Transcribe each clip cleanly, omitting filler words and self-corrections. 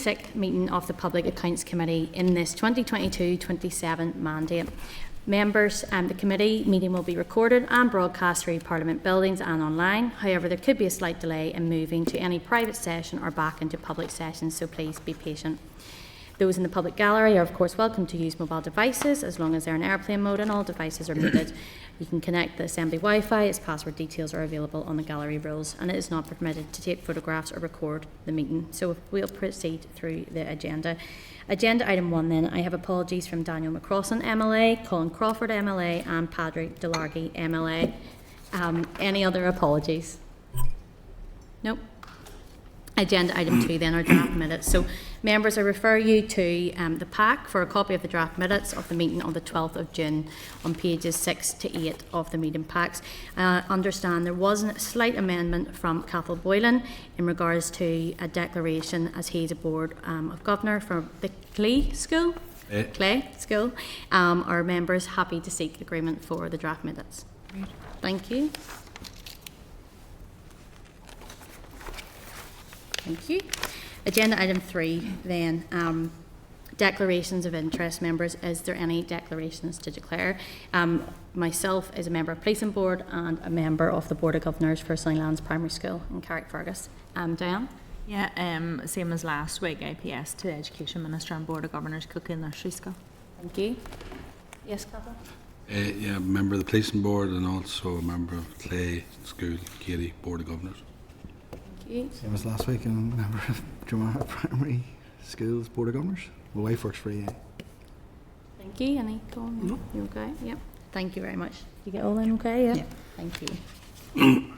26th meeting of the Public Accounts Committee in this 2022-27 mandate. Members, the committee meeting will be recorded and broadcast through Parliament buildings and online. However, there could be a slight delay in moving to any private session or back into public sessions, so please be patient. Those in the public gallery are of course welcome to use mobile devices as long as they're in airplane mode and all devices are muted. You can connect the Assembly Wi-Fi, its password details are available on the gallery rules, and it is not permitted to take photographs or record the meeting. So we'll proceed through the agenda. Agenda item 1 then, I have apologies from Daniel McCrossan MLA, Colin Crawford MLA and Padraig Delargy MLA. Any other apologies? Nope. Agenda item 2 then are draft minutes. So members, I refer you to the pack for a copy of the draft minutes of the meeting on the 12th of June on pages 6 to 8 of the meeting packs. Understand there was a slight amendment from Cathal Boylan in regards to a declaration as he's a board of governor for the Clay School. Are members happy to seek agreement for the draft minutes? Right. Thank you. Thank you. Agenda item 3 then, declarations of interest. Members, is there any declarations to declare? Myself as a member of Policing Board and a member of the Board of Governors for Sunnylands Primary School in Carrickfergus. Diane? Yeah, same as last week, IPS to Education Minister and Board of Governors, Kilkeel Nursery School. Thank you. Yes, Cathal? Yeah, a member of the Policing Board and also a member of Clay School, Katie, Board of Governors. Same as last week, and a member of Dromara Primary Schools Board of Governors. My wife works for EA. Thank you. Any comment? No. You okay? Yep. Thank you very much. You get all in okay? Yeah. Thank you.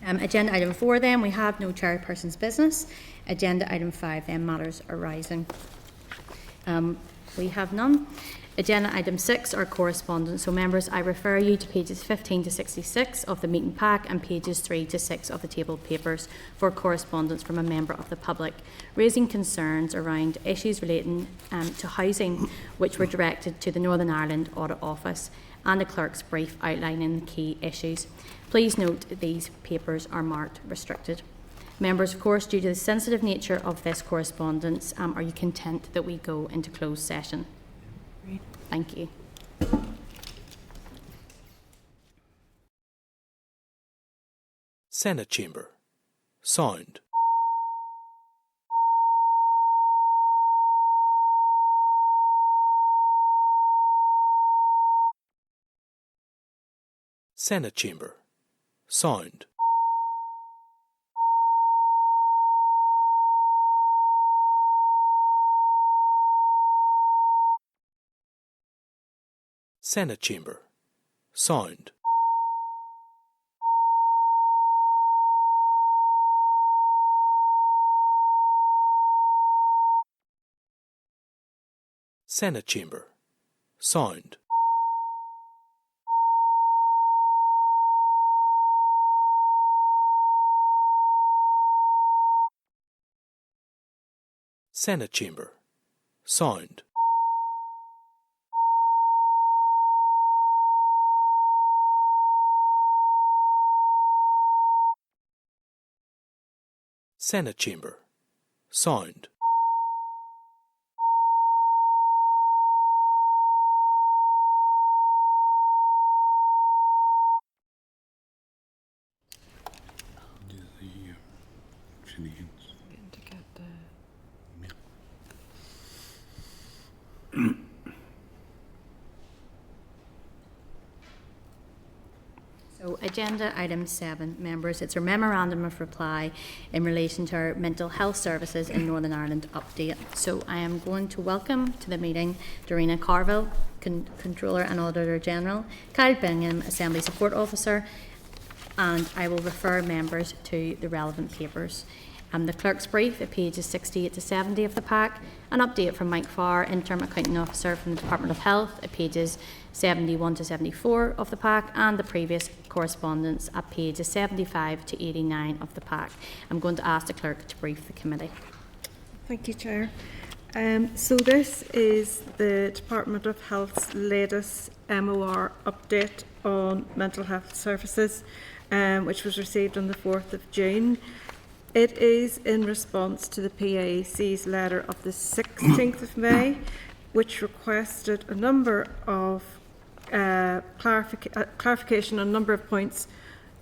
Agenda item 4 then, we have no chairperson's business. Agenda item 5 then, matters arising. We have none. Agenda item 6 are correspondence. So members, I refer you to pages 15 to 66 of the meeting pack and pages 3 to 6 of the tabled papers for correspondence from a member of the public raising concerns around issues relating to housing which were directed to the Northern Ireland Audit Office and a clerk's brief outlining the key issues. Please note these papers are marked restricted. Members, of course, due to the sensitive nature of this correspondence, are you content that we go into closed session? Thank you. Senate Chamber. Sound. Senate Chamber. Sound. Senate Chamber. Sound. Senate Chamber. Sound. Senate Chamber. Sound. Senate Chamber. Sound. So agenda item 7, members, it's our memorandum of reply in relation to our mental health services in Northern Ireland update. So I am going to welcome to the meeting Dorina Carville, Controller and Auditor General, Kyle Bingham, Assembly Support Officer, and I will refer members to the relevant papers. The clerk's brief at pages 68 to 70 of the pack, an update from Mike Farr, Interim Accounting Officer from the Department of Health at pages 71 to 74 of the pack, and the previous correspondence at pages 75 to 89 of the pack. I'm going to ask the clerk to brief the committee. Thank you, Chair. So this is the Department of Health's latest MOR update on mental health services, which was received on the 4th of June. It is in response to the PAC's letter of the 16th of May, which requested a number of clarification on a number of points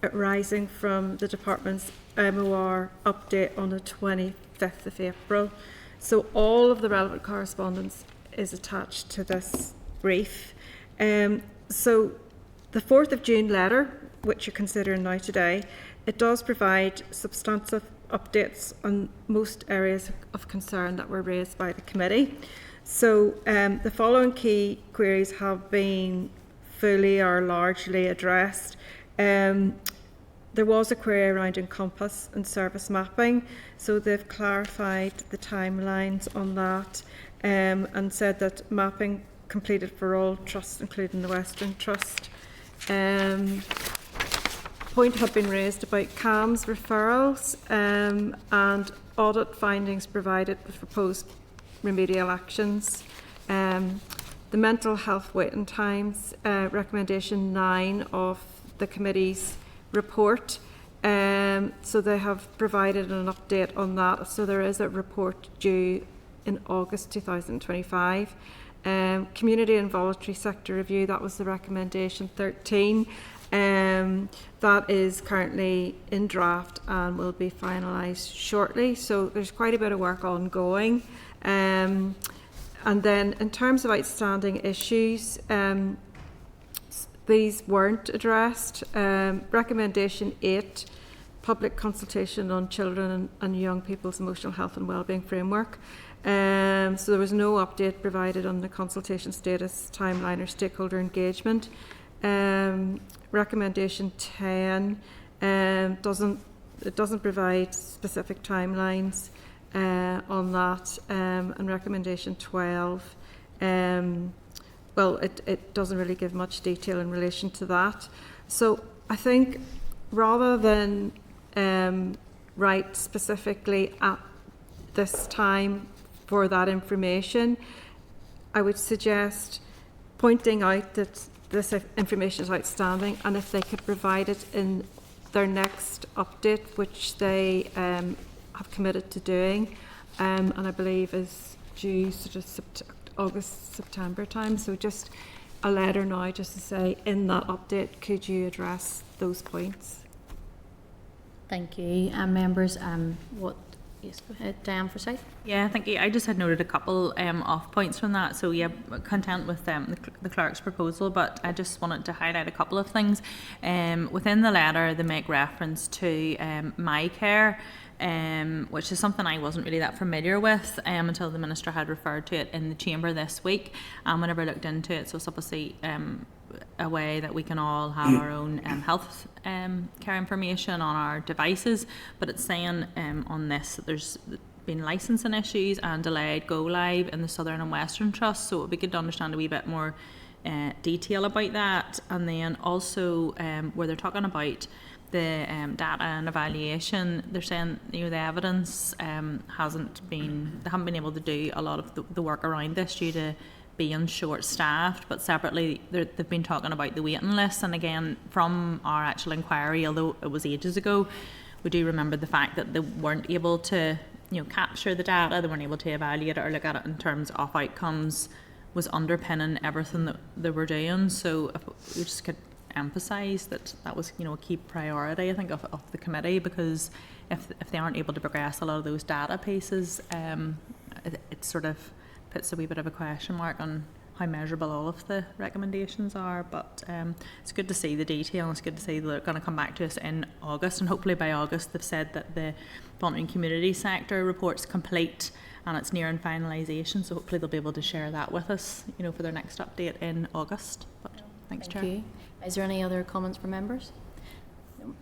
arising from the department's MOR update on the 25th of April. So all of the relevant correspondence is attached to this brief. So the 4th of June letter, which you're considering now today, it does provide substantive updates on most areas of concern that were raised by the committee. So the following key queries have been fully or largely addressed. There was a query around Encompass and service mapping, so they've clarified the timelines on that and said that mapping completed for all trusts, including the Western Trust. Point have been raised about CAMS referrals and audit findings provided with proposed remedial actions. The mental health waiting times, recommendation 9 of the committee's report. So they have provided an update on that. So there is a report due in August 2025. Community and voluntary sector review, that was the recommendation 13. That is currently in draft and will be finalised shortly. So there's quite a bit of work ongoing. And then in terms of outstanding issues, these weren't addressed. Recommendation 8, public consultation on children and young people's emotional health and wellbeing framework. So there was no update provided on the consultation status, timeline or stakeholder engagement. Recommendation 10 doesn't provide specific timelines on that, and recommendation 12, well, it doesn't really give much detail in relation to that. So I think rather than write specifically at this time for that information, I would suggest pointing out that this information is outstanding, and if they could provide it in their next update, which they have committed to doing, and I believe is due sort of August, September time. So just a letter now just to say, in that update, could you address those points? Thank you. Members, what, yes, go ahead, Diane Forsyth. Yeah, thank you. I just had noted a couple off points from that. So yeah, content with the clerk's proposal, but I just wanted to highlight a couple of things. Within the letter, they make reference to MyCare, which is something I wasn't really that familiar with until the Minister had referred to it in the Chamber this week. Whenever I looked into it, so it's obviously a way that we can all have our own health care information on our devices, but it's saying on this that there's been licensing issues and delayed go live in the Southern and Western Trust, so it would be good to understand a wee bit more detail about that. And then also where they're talking about the data and evaluation, they're saying, you know, the evidence they haven't been able to do a lot of the work around this due to being short-staffed, but separately they've been talking about the waiting list. And again, from our actual inquiry, although it was ages ago, we do remember the fact that they weren't able to, you know, capture the data, they weren't able to evaluate it or look at it in terms of outcomes, was underpinning everything that they were doing. So if we just could emphasise that was, you know, a key priority, I think, of the committee, because if they aren't able to progress a lot of those data pieces, it sort of puts a wee bit of a question mark on how measurable all of the recommendations are. But it's good to see the detail, and it's good to see they're going to come back to us in August, and hopefully by August they've said that the voluntary and community sector report's complete and it's nearing finalisation, so hopefully they'll be able to share that with us, you know, for their next update in August. But thanks, Chair. Thank you. Is there any other comments from members?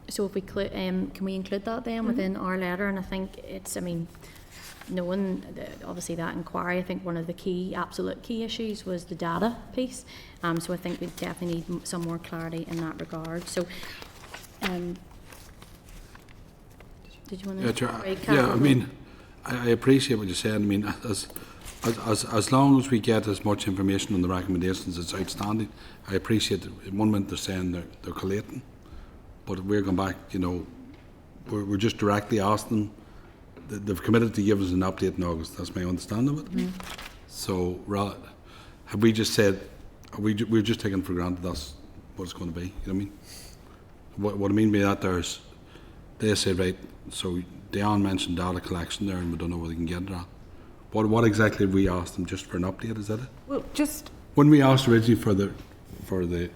So if we can we include that then within our letter? And I think it's, I mean, knowing obviously that inquiry, I think one of the absolute key issues was the data piece. So I think we definitely need some more clarity in that regard. So, did you want to? I mean, I appreciate what you're saying. I mean, as long as we get as much information on the recommendations, it's outstanding. I appreciate that. In 1 minute they're saying they're collating, but we're going back, you know, we're just directly asking them they've committed to give us an update in August. That's my understanding of it. So, have we just said, we're just taking for granted that's what it's going to be? You know what I mean? What I mean by that, they say, right, so Diane mentioned data collection there and we don't know where they can get it at. What exactly have we asked them, just for an update, is that it? Well, just, When we asked originally for the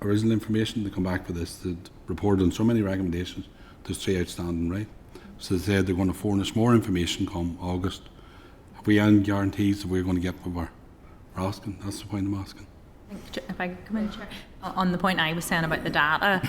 original information to come back for this, they reported on so many recommendations, there's 3 outstanding, right? So they said they're going to forward us more information come August. Have we any guarantees that we're going to get what we're asking? That's the point I'm asking. If I could come in, Chair. On the point I was saying about the data,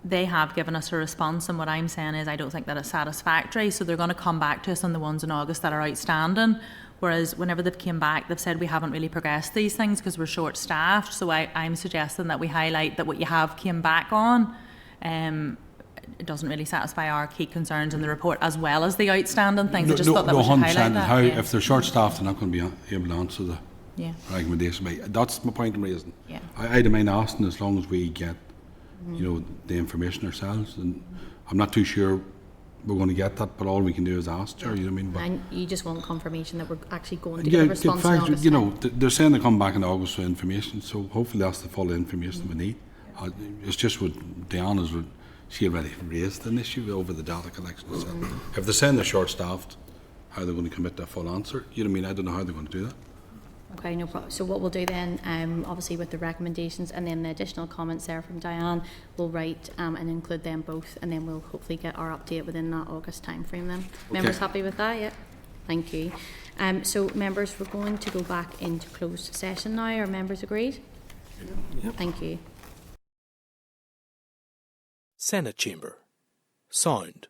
they have given us a response, and what I'm saying is I don't think that it's satisfactory, so they're going to come back to us on the ones in August that are outstanding, whereas whenever they've came back, they've said we haven't really progressed these things because we're short-staffed, so I'm suggesting that we highlight that what you have came back on, it doesn't really satisfy our key concerns in the report, as well as the outstanding things. I just thought that we should 100%. highlight that. How, yeah. if they're short-staffed, they're not going to be able to answer the Yeah. recommendation. But that's my point I'm raising. Yeah. I don't mind asking as long as we get, the information ourselves. And I'm not too sure we're going to get that, but all we can do is ask, Chair, you know what I mean? But And you just want confirmation that we're actually going to yeah, get a in response in fact, August you time. know, they're saying they come back in August for information, so hopefully that's the full information we need. It's just what Diana's, she already raised an issue over the data collection. If they're saying they're short-staffed, how are they going to commit to a full answer? You know what I mean? I don't know how they're going to do that. Okay, no problem. So what we'll do then, obviously with the recommendations and then the additional comments there from Diane, we'll write and include them both, and then we'll hopefully get our update within that August timeframe then. Members happy with that? Yeah. Thank you. So members, we're going to go back into closed session now. Are members agreed? Yep. Thank you. Senate Chamber. Sound.